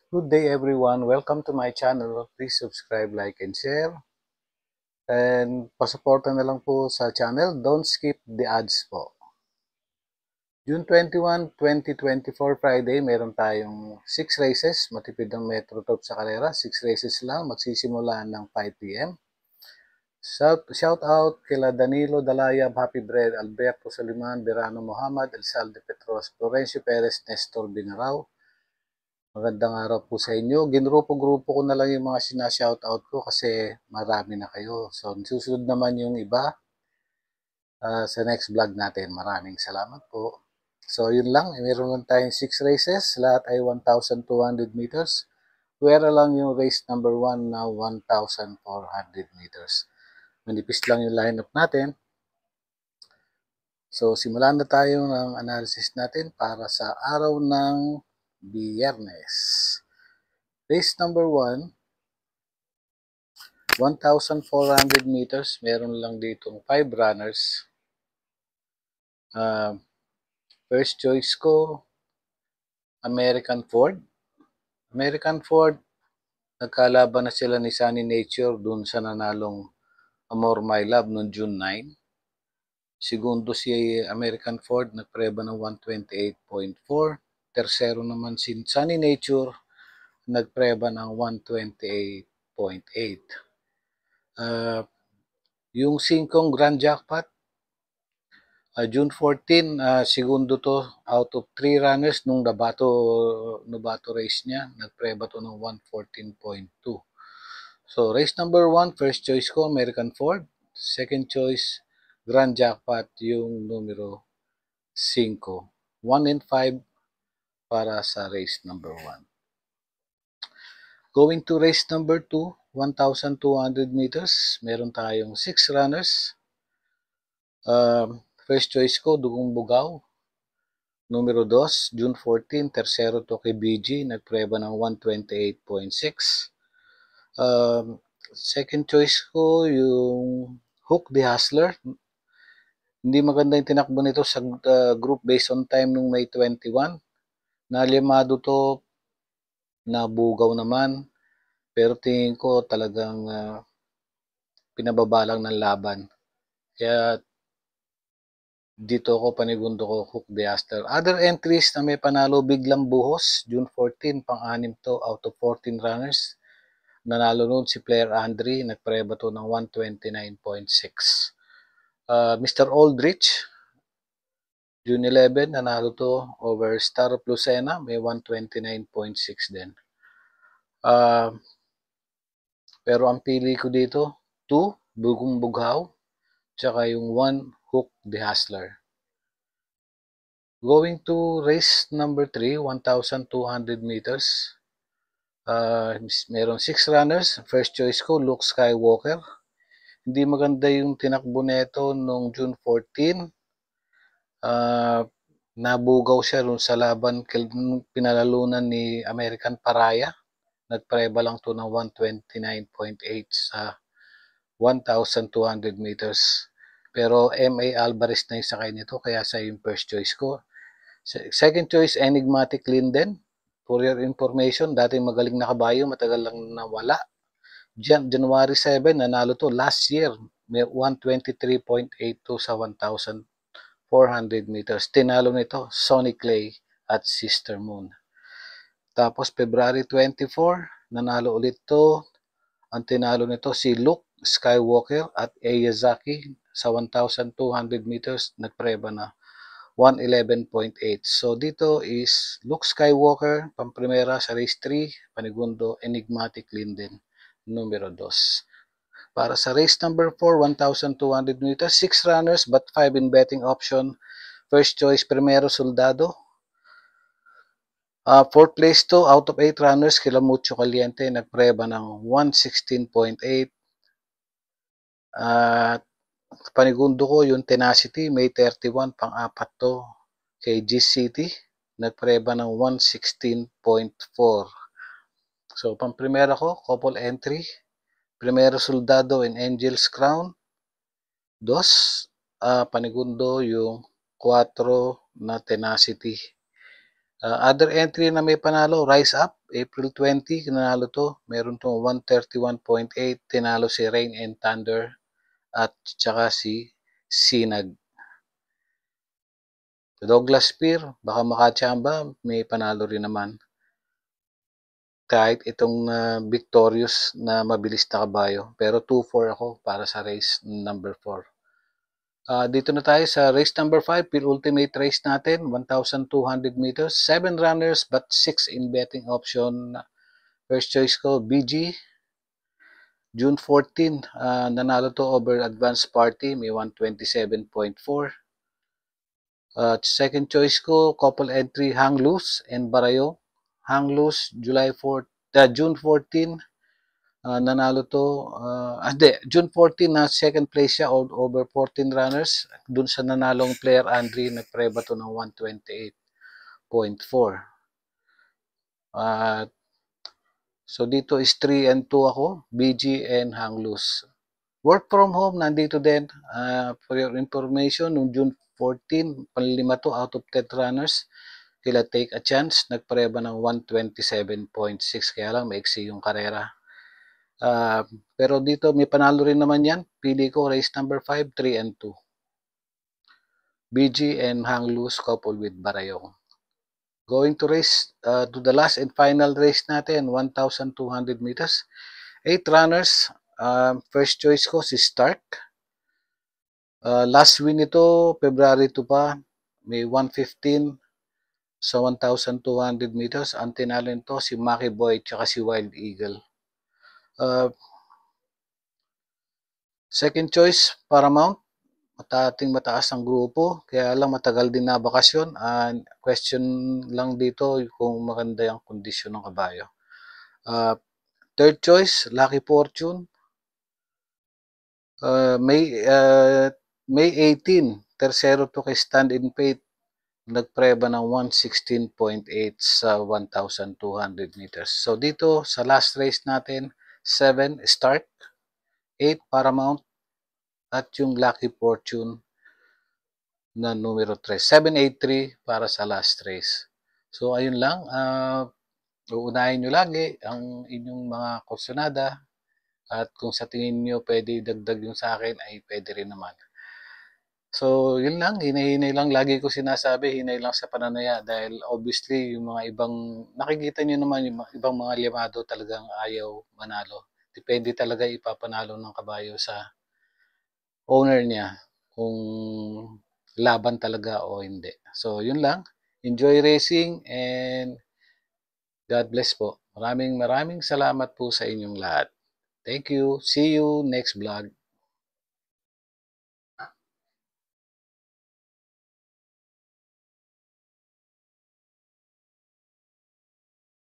Good day everyone. Welcome to my channel. Please subscribe, like, and share. And pasuporta na lang po sa channel. Don't skip the ads po. June 21, 2024 Friday, meron tayong 6 races. Matipid ang Metro Top sa karera. 6 races lang. Magsisimula ng 5 p.m. Shout out kila Danilo Dalayab, Happy Bread, Alberto Soliman, Verano Muhammad, Elsalde Petros, Florencio Perez, Nestor Binarao. Magandang araw po sa inyo. Ginrupo-grupo ko na lang yung mga sinashoutout ko kasi marami na kayo. So, susunod naman yung iba sa next vlog natin. Maraming salamat po. So, yun lang. Meron lang tayong 6 races. Lahat ay 1,200 meters. Pwera lang yung race number 1 na 1,400 meters. Manipis lang yung lineup natin. So, simulan na tayo ng analysis natin para sa araw ng Biyernes. Race number 1, 1,400 meters. Meron lang dito 5 runners. First choice ko, American Ford. American Ford, nagkalaban na sila ni Sunny Nature dun sa nanalong Amor My Love noong June 9. Segundo si American Ford, nagpreba ng 128.4. Tercero naman si Sunny Nature, nagpreba ng 128.8. Yung 5 Grand Jackpot, June 14, segundo to out of 3 runners nung Novato race niya. Nagpreba to ng 114.2. So, race number 1, first choice ko, American Ford. Second choice, Grand Jackpot, yung numero 5. 1 and 5 para sa race number 1. Going to race number 2, 1,200 meters. Meron tayong 6 runners. First choice ko, Dugong Bugaw. Numero 2, June 14, tercero to kay BG, nagpreba ng 128.6. Second choice ko, yung Hook the Hustler. Hindi maganda yung tinakbo nito sa group based on time nung May 21. Nalimado to, nabugaw naman. Pero tingin ko talagang pinababa lang ng laban. Kaya dito ako panigundo ko Hook the Hustler. Other entries na may panalo, Biglang Buhos, June 14, pang-anim to out of 14 runners. Nanalo noon si Player Andre, nagpreba to ng 129.6. Mr. Aldrich, June 11, nanalo to over Star of Lucena, may 129.6 din. Pero ang pili ko dito, 2, Bugong Bughaw, tsaka yung 1, Hook the Hustler. Going to race number 3, 1,200 meters. Meron 6 runners. First choice ko, Luke Skywalker. Hindi maganda yung tinakbo nito noong June 14. Nabugaw siya dun sa laban pinalalunan ni American Paraya. Nagpreba lang to ng 129.8 sa 1,200 meters. Pero M.A. Alvarez na yung sakay nito, kaya sa yung first choice ko. Second choice, Enigmatic Linden. For your information, dating magaling na kabayo, matagal lang nawala. January 7, nanalo to last year. May 123.82 sa 1,400 meters. Tinalo nito, Sonny Clay at Sister Moon. Tapos, February 24, nanalo ulit to. Ang tinalo nito si Luke Skywalker at Eyazaki sa 1,200 meters. Nagpreba na 111.8. So, dito is Luke Skywalker, pamprimera sa race 3, panigundo, Enigmatic Linden, numero 2. Para sa race number 4, 1,200 meters, 6 runners but 5 in betting option. First choice, Primero Soldado. Fourth place to, out of 8 runners, kila Mucho Caliente, nagpreba ng 116.8. At panigundo ko yung Tenacity, May 31, pang-apat to kay G-City, nagpreba ng 116.4. So, pang-primera ko, couple entry, Primero Soldado and Angel's Crown. 2, panigundo yung 4 na Tenacity. Other entry na may panalo, Rise Up, April 20, nanalo to. Meron to 131.8, tinalo si Rain and Thunder at tsaka si Sinag. Douglas Spear, baka makachamba, may panalo rin naman. Kahit itong Victorious na mabilis na kabayo. Pero 2-4 ako para sa race number 4. Dito na tayo sa race number 5, ultimate race natin, 1,200 meters. 7 runners but 6 in betting option. First choice ko, BG. June 14, nanalo to over advanced party, may 127.4. Second choice ko, couple entry, Hang Loose and Barayo. Hang Loose, June 14, nanalo to, June 14 na second place siya over 14 runners. Dun sa nanalong player Andre, nagpreba to ng 128.4. So dito is 3 and 2 ako, BG and Hang Loose. Work from home, nandito din. For your information, noong June 14, panlima to out of 10 runners. Kila Take a Chance, nagpareba ng 127.6. Kaya lang, maiksi yung karera. Pero dito, may panalo rin naman yan. Pili ko, race number 5, 3 and 2. BG and Hang Loose coupled with Barayong. Going to race, to the last and final race natin, 1,200 meters. 8 runners. First choice ko, si Stark. Last win nito, February 2 pa, may 115 sa 1,200 meters. Ang tinalo nito si Maki Boy at si Wild Eagle. Second choice, Paramount. Mataas ang grupo, kaya lang matagal din na bakasyon. Question lang dito kung maganda yung kondisyon ng kabayo. Third choice, Lucky Fortune. May 18, tersero to kay Stand in Faith. Nagpreba ng 116.8 sa 1,200 meters. So dito sa last race natin, 7 Start, 8 Paramount, at yung Lucky Fortune na numero 3. 783 para sa last race. So ayun lang, uunahin nyo lagi ang inyong mga kursonada, at kung sa tingin nyo pwede dagdag yung sa akin ay pwede rin naman. So, yun lang, hinay-hinay lang. Lagi ko sinasabi, hinay lang sa pananaya dahil obviously yung mga ibang, nakikita nyo naman yung ibang mga limado talagang ayaw manalo. Depende talaga ipapanalo ng kabayo sa owner niya kung laban talaga o hindi. So, yun lang. Enjoy racing and God bless po. Maraming salamat po sa inyong lahat. Thank you. See you next vlog.